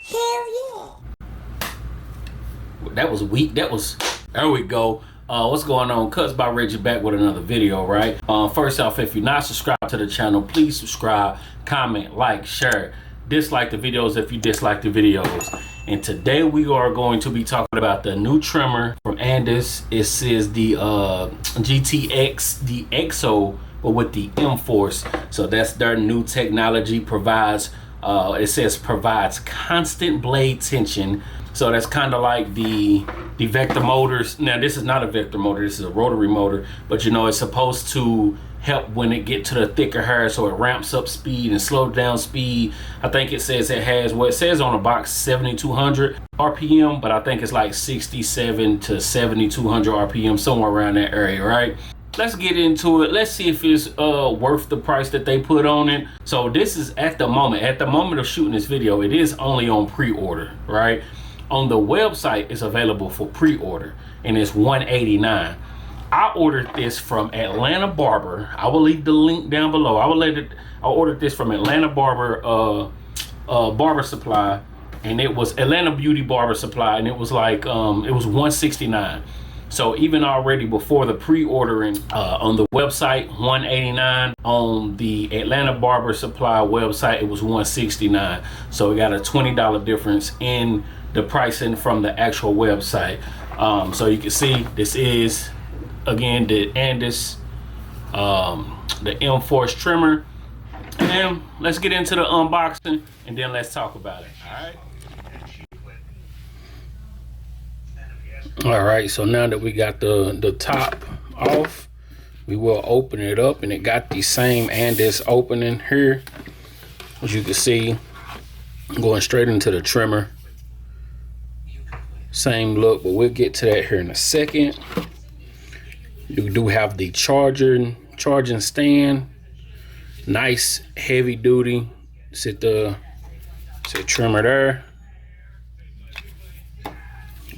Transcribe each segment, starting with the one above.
Hell yeah. That was weak. There we go. What's going on? Cuts by Reggie back with another video, right? First off, if you're not subscribed to the channel, please subscribe, comment, like, share. Dislike the videos if you dislike the videos. And today we are going to be talking about the new trimmer from Andis. It says the GTX-EXO, but with the M-Force. So that's their new technology. Provides provides constant blade tension. So that's kind of like the vector motors. Now this is not a vector motor, this is a rotary motor, but you know it's supposed to help when it get to the thicker hair, so it ramps up speed and slows down speed. I think it says it has, what it says on the box, 7,200 RPM, but I think it's like 67 to 7,200 RPM, somewhere around that area, right? Let's get into it. Let's see if it's worth the price that they put on it. So this is at the moment of shooting this video, it is only on pre-order, right? On the website, it's available for pre-order and it's $189. I ordered this from Atlanta Barber. I will leave the link down below. I ordered this from Atlanta Barber Barber Supply, and it was Atlanta Beauty Barber Supply, and it was like it was $169. So even already before the pre-ordering on the website, $189. On the Atlanta Barber Supply website, it was $169. So we got a $20 difference in the pricing from the actual website. So you can see this is, again, the Andis, the M-Force trimmer. And let's get into the unboxing and then let's talk about it. All right, so now that we got the top off, we will open it up, and it got the same Andis opening here. As you can see, going straight into the trimmer. Same look, but we'll get to that here in a second. You do have the charging stand, nice heavy duty. Sit trimmer there.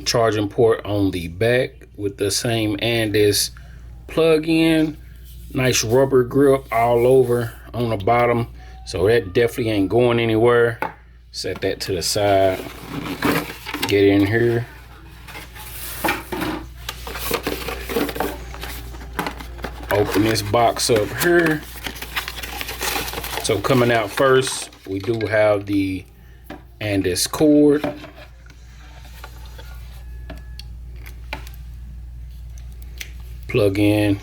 Charging port on the back with the same Andis plug-in. Nice rubber grip all over on the bottom, so that definitely ain't going anywhere. Set that to the side. Get in here. Open this box up here. So coming out first, we do have the Andis cord. Plug in,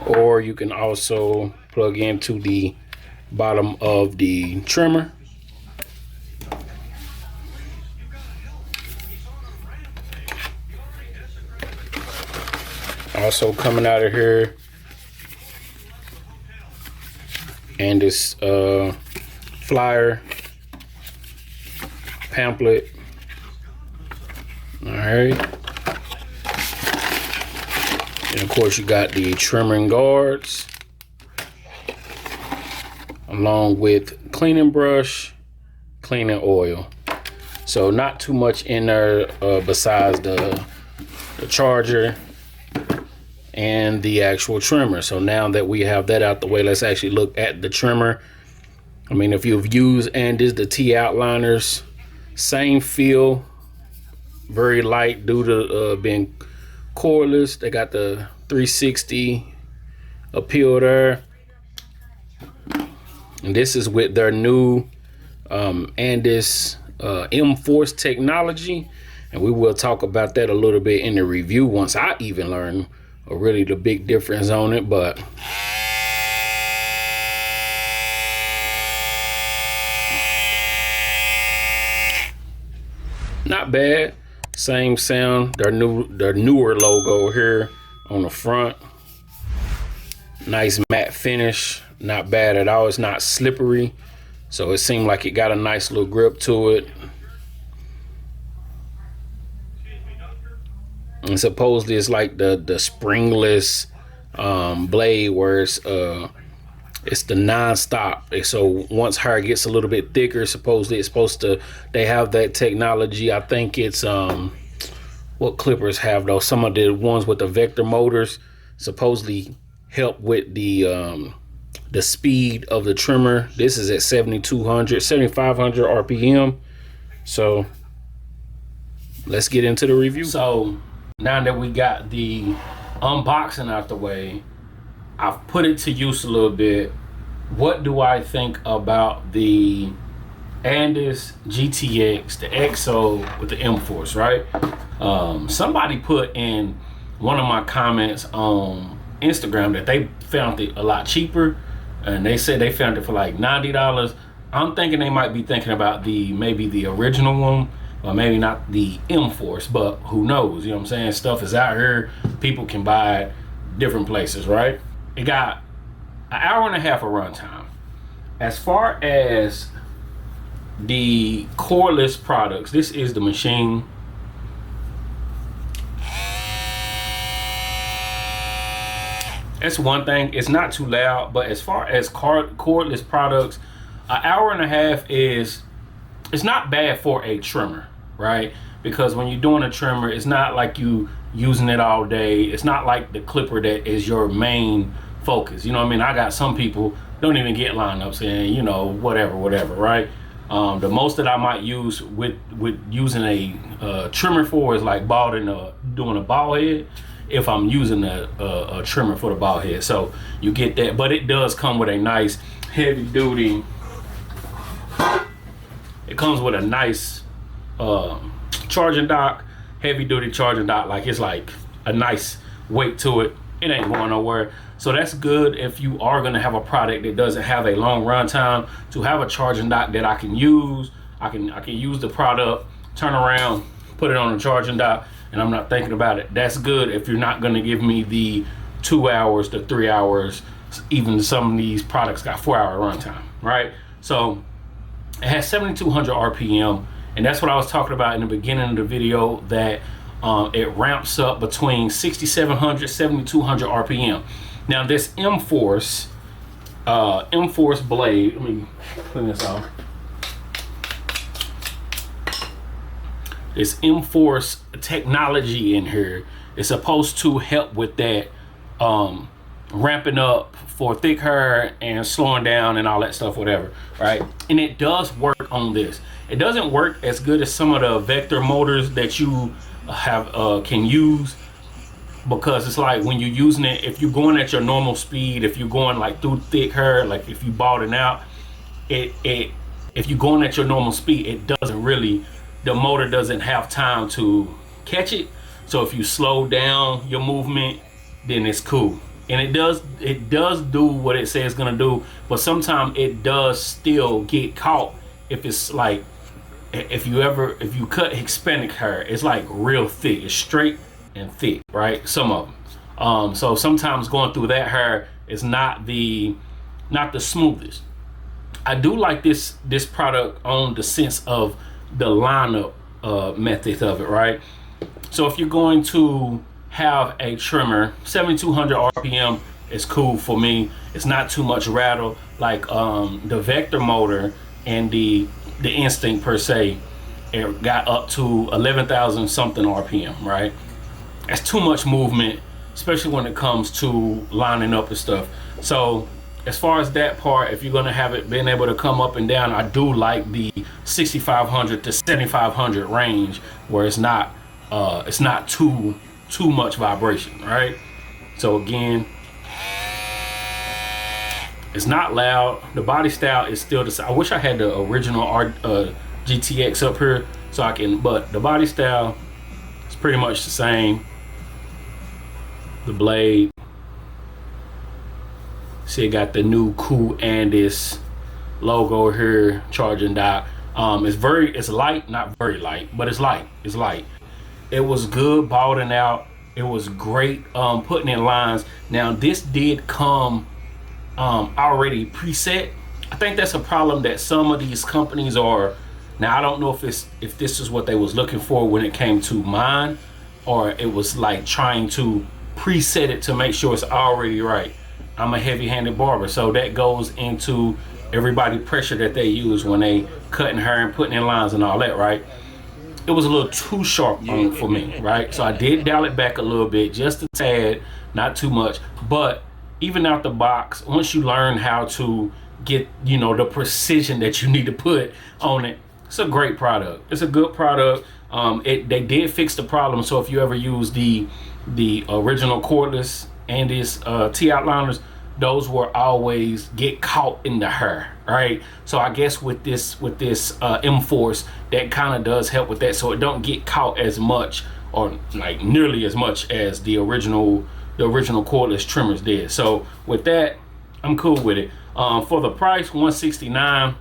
or you can also plug into the bottom of the trimmer. Also coming out of here, and this flyer pamphlet. All right. And of course you got the trimming guards along with cleaning brush, cleaning oil. So not too much in there besides the charger and the actual trimmer. So now that we have that out the way, let's actually look at the trimmer. I mean, if you've used Andis, the T outliners, same feel, very light due to being cordless. They got the 360 appeal there, and this is with their new Andis M-Force technology, and we will talk about that a little bit in the review once I even learn really the big difference on it. But not bad. Same sound. Their newer logo here on the front. Nice matte finish. Not bad at all. It's not slippery, so it seemed like it got a nice little grip to it. And supposedly it's like the springless blade, where it's the non-stop. So once hair gets a little bit thicker, supposedly it's supposed to, they have that technology. I think it's what clippers have though, some of the ones with the vector motors supposedly help with the speed of the trimmer. This is at 7,500 RPM. So let's get into the review. So now that we got the unboxing out the way, I've put it to use a little bit. What do I think about the Andis GTX, the EXO with the M-Force, right? Somebody put in one of my comments on Instagram that they found it a lot cheaper, and they said they found it for like $90. I'm thinking they might be thinking about maybe the original one, or maybe not the M-Force, but who knows? You know what I'm saying? Stuff is out here. People can buy it different places, right? It got an hour and a half of runtime. As far as the cordless products, this is the machine. That's one thing. It's not too loud, but as far as cordless products, an hour and a half it's not bad for a trimmer, right? Because when you're doing a trimmer, it's not like you using it all day. It's not like the clipper that is your main focus. You know what I mean? I got some people don't even get lineups and, you know, whatever, right? The most that I might use with using a trimmer for is like doing a bald head, if I'm using a trimmer for the bald head. So you get that, but it does come with a nice heavy duty. It comes with a nice charging dock, heavy duty charging dock. Like, it's like a nice weight to it. It ain't going nowhere. So that's good if you are gonna have a product that doesn't have a long run time, to have a charging dock that I can use. I can use the product, turn around, put it on a charging dock, and I'm not thinking about it. That's good if you're not gonna give me the 2 hours to 3 hours. Even some of these products got 4-hour runtime, right? So it has 7,200 RPM, and that's what I was talking about in the beginning of the video, that it ramps up between 6,700, 7,200 RPM. Now this M-Force blade, let me clean this off. This M-Force technology in here is supposed to help with that ramping up for thick hair and slowing down and all that stuff, whatever, right? And it does work on this. It doesn't work as good as some of the vector motors that you have can use, because it's like when you're using it, if you're going at your normal speed, if you're going like through thick hair, like if you balding out, if you're going at your normal speed, it doesn't really, the motor doesn't have time to catch it. So if you slow down your movement, then it's cool. And it does do what it says it's gonna do, but sometimes it does still get caught. If it's like, if you cut Hispanic hair, it's like real thick, it's straight and thick, right? Some of them. So sometimes going through that hair is not the smoothest. I do like this product on the sense of the lineup method of it, right? So if you're going to have a trimmer, 7,200 RPM is cool for me. It's not too much rattle. Like the vector motor and the Instinct per se, it got up to 11,000 something RPM, right? That's too much movement, especially when it comes to lining up and stuff. So as far as that part, if you're gonna have it being able to come up and down, I do like the 6,500 to 7,500 range, where it's not too much vibration, right? So again, it's not loud. The body style is still the same. I wish I had the original GTX up here so I can, but the body style is pretty much the same. The blade, see, it got the new cool Andis logo here, charging dock. It's light, not very light, but it's light. It's light. It was good balding out. It was great putting in lines. Now this did come already preset. I think that's a problem that some of these companies are. Now I don't know if this is what they was looking for when it came to mine, or it was like trying to preset it to make sure it's already right. I'm a heavy-handed barber, so that goes into everybody pressure that they use when they cutting hair and putting in lines and all that, right? It was a little too sharp for me, right? So I did dial it back a little bit, just a tad, not too much. But even out the box, once you learn how to get, you know, the precision that you need to put on it, it's a great product. It's a good product. They did fix the problem. So if you ever use the original cordless Andis T outliners, those will always get caught in the hair, right? So I guess with this M-Force, that kind of does help with that, so it don't get caught as much, or like nearly as much as the original cordless trimmers did. So with that, I'm cool with it. For the price, $169,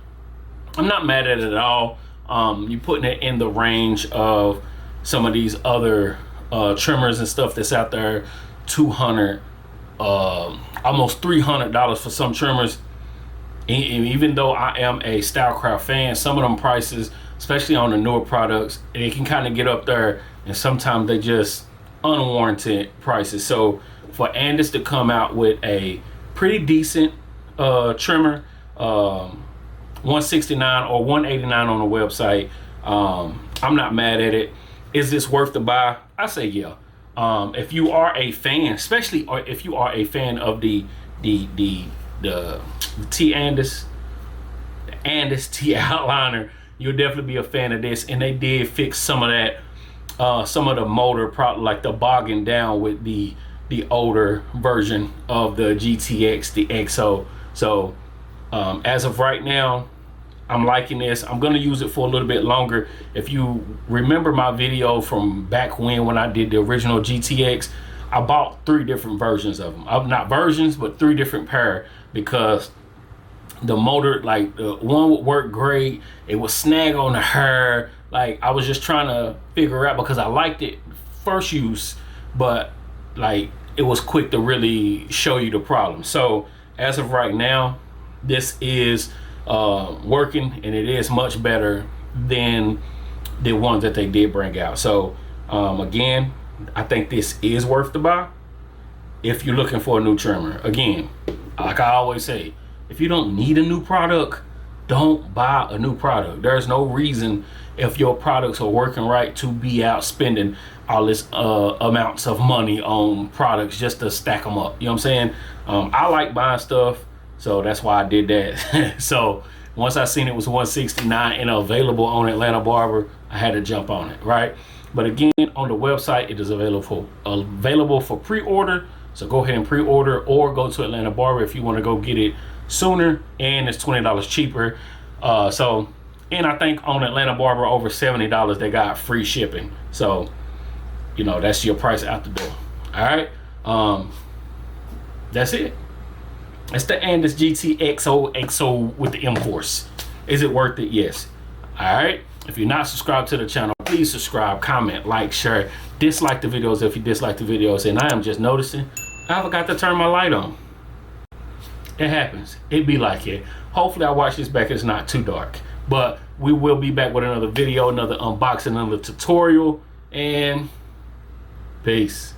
I'm not mad at it at all. You're putting it in the range of some of these other trimmers and stuff that's out there. $200, almost $300 for some trimmers. And even though I am a Stylecraft fan, some of them prices, especially on the newer products, it can kind of get up there, and sometimes they just unwarranted prices. So for Andis to come out with a pretty decent trimmer, $169 or $189 on the website, I'm not mad at it. Is this worth the buy? I say yeah. If you are a fan, especially if you are a fan of the Andis T outliner, you'll definitely be a fan of this. And they did fix some of that, some of the motor problem, like the bogging down with the older version of the GTX-EXO. So as of right now, I'm liking this. I'm gonna use it for a little bit longer. If you remember my video from back when I did the original GTX, I bought 3 different versions of them. Not versions, but 3 different pair, because the motor, like the one would work great, it would snag on the hair. Like I was just trying to figure out, because I liked it first use, but like it was quick to really show you the problem. So as of right now, this is working, and it is much better than the ones that they did bring out. So again, I think this is worth the buy if you're looking for a new trimmer. Again, like I always say, if you don't need a new product, don't buy a new product. There's no reason, if your products are working right, to be out spending all this amounts of money on products just to stack them up. You know what I'm saying? I like buying stuff, so that's why I did that. So once I seen it was $169 and available on Atlanta Barber, I had to jump on it, right? But again, on the website, it is available for pre-order. So go ahead and pre-order, or go to Atlanta Barber if you want to go get it sooner, and it's $20 cheaper. And I think on Atlanta Barber, over $70, they got free shipping. So, you know, that's your price out the door. All right, that's it. It's the Andis GTX-EXO with the M-Force. Is it worth it? Yes. All right. If you're not subscribed to the channel, please subscribe, comment, like, share, dislike the videos if you dislike the videos. And I am just noticing I forgot to turn my light on. It happens. It be like it. Hopefully I watch this back, it's not too dark. But we will be back with another video, another unboxing, another tutorial, and peace.